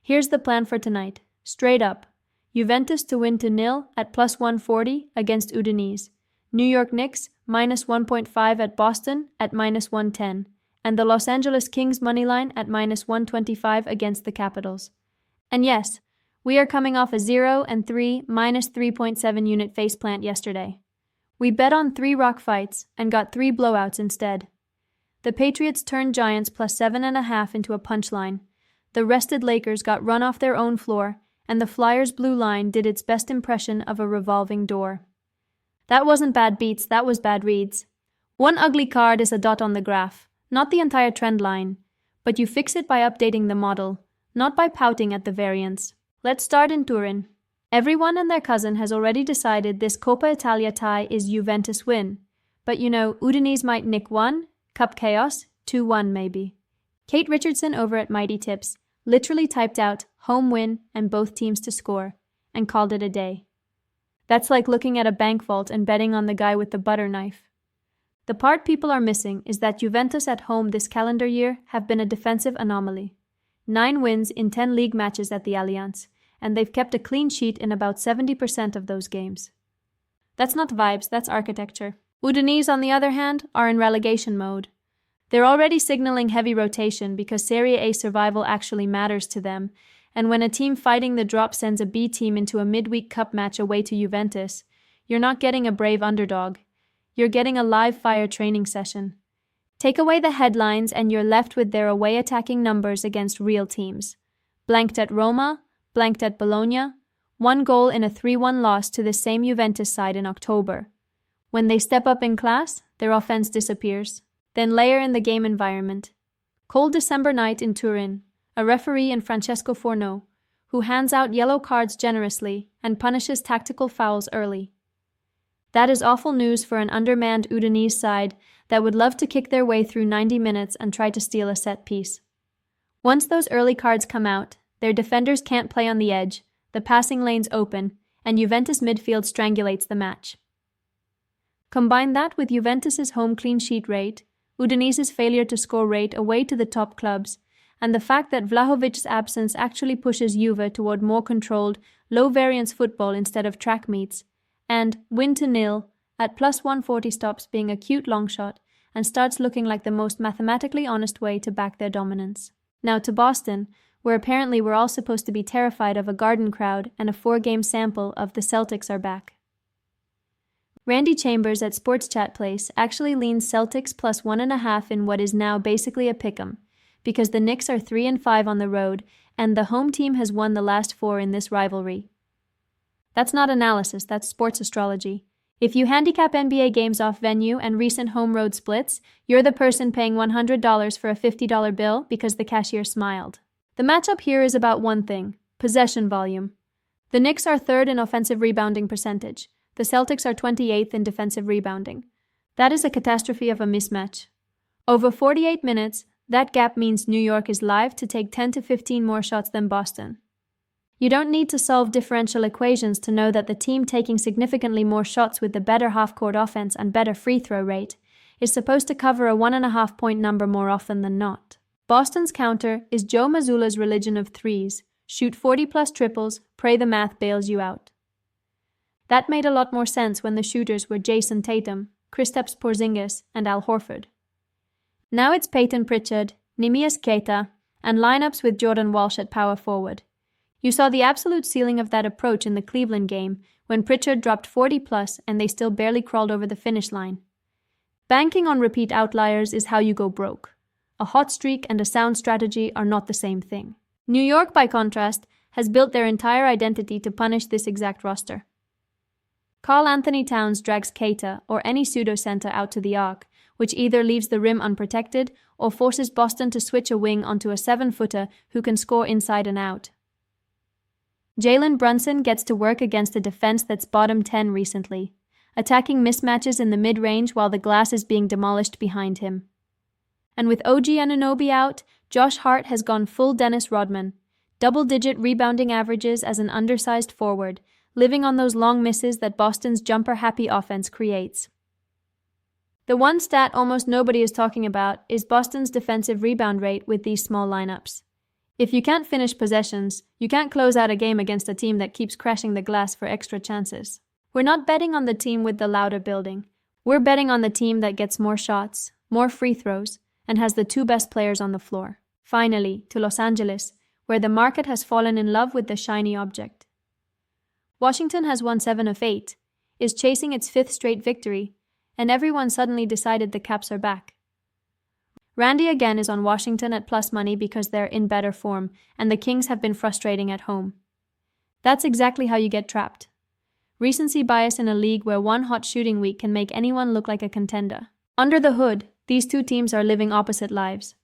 Here's the plan for tonight. Straight up. Juventus to win to 0 at plus 140 against Udinese. New York Knicks minus 1.5 at Boston at minus 110. And the Los Angeles Kings moneyline at minus 125 against the Capitals. And yes, we are coming off a 0-3 minus 3.7 unit faceplant yesterday. We bet on 3 rock fights and got 3 blowouts instead. The Patriots turned Giants plus 7.5 into a punchline. The rested Lakers got run off their own floor, and the Flyers' blue line did its best impression of a revolving door. That wasn't bad beats, that was bad reads. One ugly card is a dot on the graph, not the entire trend line, but you fix it by updating the model, not by pouting at the variance. Let's start in Turin. Everyone and their cousin has already decided this Coppa Italia tie is Juventus Win, but Udinese might nick 1, Cup Chaos, 2-1 maybe. Kate Richardson over at Mighty Tips literally typed out home win and both teams to score, and called it a day. That's like looking at a bank vault and betting on the guy with the butter knife. The part people are missing is that Juventus at home this calendar year have been a defensive anomaly. 9 wins in 10 league matches at the Allianz, and they've kept a clean sheet in about 70% of those games. That's not vibes, that's architecture. Udinese, on the other hand, are in relegation mode. They're already signaling heavy rotation because Serie A survival actually matters to them, and when a team fighting the drop sends a B team into a midweek cup match away to Juventus, you're not getting a brave underdog. You're getting a live-fire training session. Take away the headlines and you're left with their away attacking numbers against real teams. Blanked at Roma, blanked at Bologna, 1 goal in a 3-1 loss to the same Juventus side in October. When they step up in class, their offense disappears. Then layer in the game environment. Cold December night in Turin, a referee in Francesco Forno, who hands out yellow cards generously and punishes tactical fouls early. That is awful news for an undermanned Udinese side that would love to kick their way through 90 minutes and try to steal a set piece. Once those early cards come out, their defenders can't play on the edge, the passing lanes open, and Juventus midfield strangulates the match. Combine that with Juventus's home clean sheet rate, Udinese's failure to score rate away to the top clubs, and the fact that Vlahovic's absence actually pushes Juve toward more controlled, low-variance football instead of track meets, and win to 0 at plus 140 stops being a cute long shot and starts looking like the most mathematically honest way to back their dominance. Now to Boston, where apparently we're all supposed to be terrified of a garden crowd and a 4-game sample of the Celtics are back. Randy Chambers at Sports Chat Place actually leans Celtics plus 1.5 in what is now basically a pick'em, because the Knicks are 3-5 on the road and the home team has won the last 4 in this rivalry. That's not analysis, that's sports astrology. If you handicap NBA games off venue and recent home-road splits, you're the person paying $100 for a $50 bill because the cashier smiled. The matchup here is about one thing: possession volume. The Knicks are 3rd in offensive rebounding percentage. The Celtics are 28th in defensive rebounding. That is a catastrophe of a mismatch. Over 48 minutes, that gap means New York is live to take 10 to 15 more shots than Boston. You don't need to solve differential equations to know that the team taking significantly more shots with the better half-court offense and better free throw rate is supposed to cover a 1.5-point number more often than not. Boston's counter is Joe Mazzulla's religion of threes. Shoot 40-plus triples, pray the math bails you out. That made a lot more sense when the shooters were Jason Tatum, Kristaps Porzingis, and Al Horford. Now it's Peyton Pritchard, Neemias Queta, and lineups with Jordan Walsh at power forward. You saw the absolute ceiling of that approach in the Cleveland game when Pritchard dropped 40-plus and they still barely crawled over the finish line. Banking on repeat outliers is how you go broke. A hot streak and a sound strategy are not the same thing. New York, by contrast, has built their entire identity to punish this exact roster. Karl Anthony Towns drags Keita or any pseudo-center out to the arc, which either leaves the rim unprotected or forces Boston to switch a wing onto a 7-footer who can score inside and out. Jalen Brunson gets to work against a defense that's bottom 10 recently, attacking mismatches in the mid-range while the glass is being demolished behind him. And with OG Anunoby out, Josh Hart has gone full Dennis Rodman, double-digit rebounding averages as an undersized forward, living on those long misses that Boston's jumper-happy offense creates. The one stat almost nobody is talking about is Boston's defensive rebound rate with these small lineups. If you can't finish possessions, you can't close out a game against a team that keeps crashing the glass for extra chances. We're not betting on the team with the louder building. We're betting on the team that gets more shots, more free throws, and has the two best players on the floor. Finally, to Los Angeles, where the market has fallen in love with the shiny object. Washington has won 7 of 8, is chasing its 5th straight victory, and everyone suddenly decided the Caps are back. Randy again is on Washington at plus money because they're in better form, and the Kings have been frustrating at home. That's exactly how you get trapped. Recency bias in a league where one hot shooting week can make anyone look like a contender. Under the hood, these two teams are living opposite lives.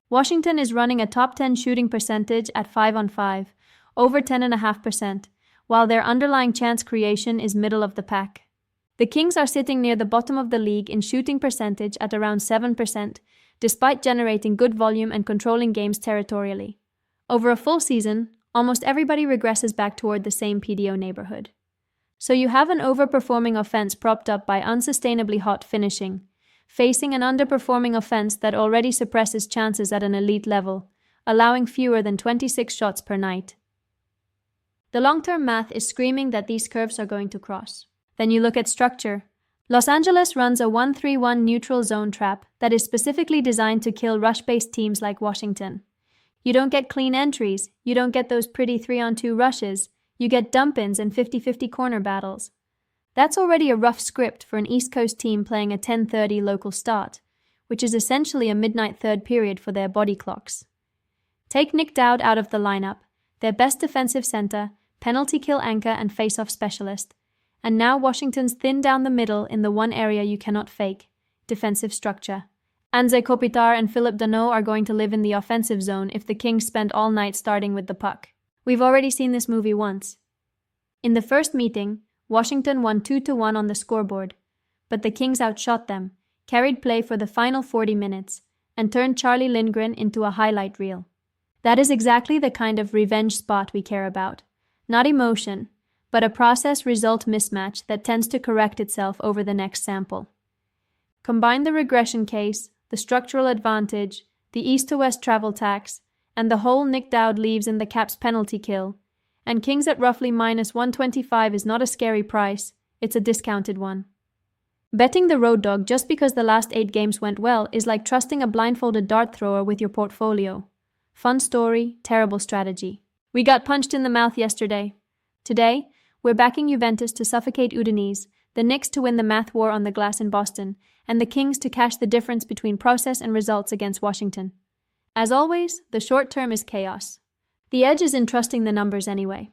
Washington is running a top 10 shooting percentage at 5 on 5, over 10.5%, while their underlying chance creation is middle of the pack. The Kings are sitting near the bottom of the league in shooting percentage at around 7%, despite generating good volume and controlling games territorially. Over a full season, almost everybody regresses back toward the same PDO neighborhood. So you have an overperforming offense propped up by unsustainably hot finishing, facing an underperforming offense that already suppresses chances at an elite level, allowing fewer than 26 shots per night. The long-term math is screaming that these curves are going to cross. Then you look at structure. Los Angeles runs a 1-3-1 neutral zone trap that is specifically designed to kill rush-based teams like Washington. You don't get clean entries, you don't get those pretty 3-on-2 rushes, you get dump-ins and 50-50 corner battles. That's already a rough script for an East Coast team playing a 10:30 local start, which is essentially a midnight third period for their body clocks. Take Nick Dowd out of the lineup, their best defensive center, penalty kill anchor and face-off specialist, and now Washington's thin down the middle in the one area you cannot fake, defensive structure. Anze Kopitar and Philip Danault are going to live in the offensive zone if the Kings spend all night starting with the puck. We've already seen this movie once. In the first meeting, Washington won 2-1 on the scoreboard, but the Kings outshot them, carried play for the final 40 minutes, and turned Charlie Lindgren into a highlight reel. That is exactly the kind of revenge spot we care about. Not emotion, but a process-result mismatch that tends to correct itself over the next sample. Combine the regression case, the structural advantage, the east-to-west travel tax, and the hole Nick Dowd leaves in the Caps' penalty kill, and Kings at roughly minus 125 is not a scary price, it's a discounted one. Betting the road dog just because the last 8 games went well is like trusting a blindfolded dart thrower with your portfolio. Fun story, terrible strategy. We got punched in the mouth yesterday. Today, we're backing Juventus to suffocate Udinese, the Knicks to win the math war on the glass in Boston, and the Kings to cash the difference between process and results against Washington. As always, the short term is chaos. The edge is in trusting the numbers anyway.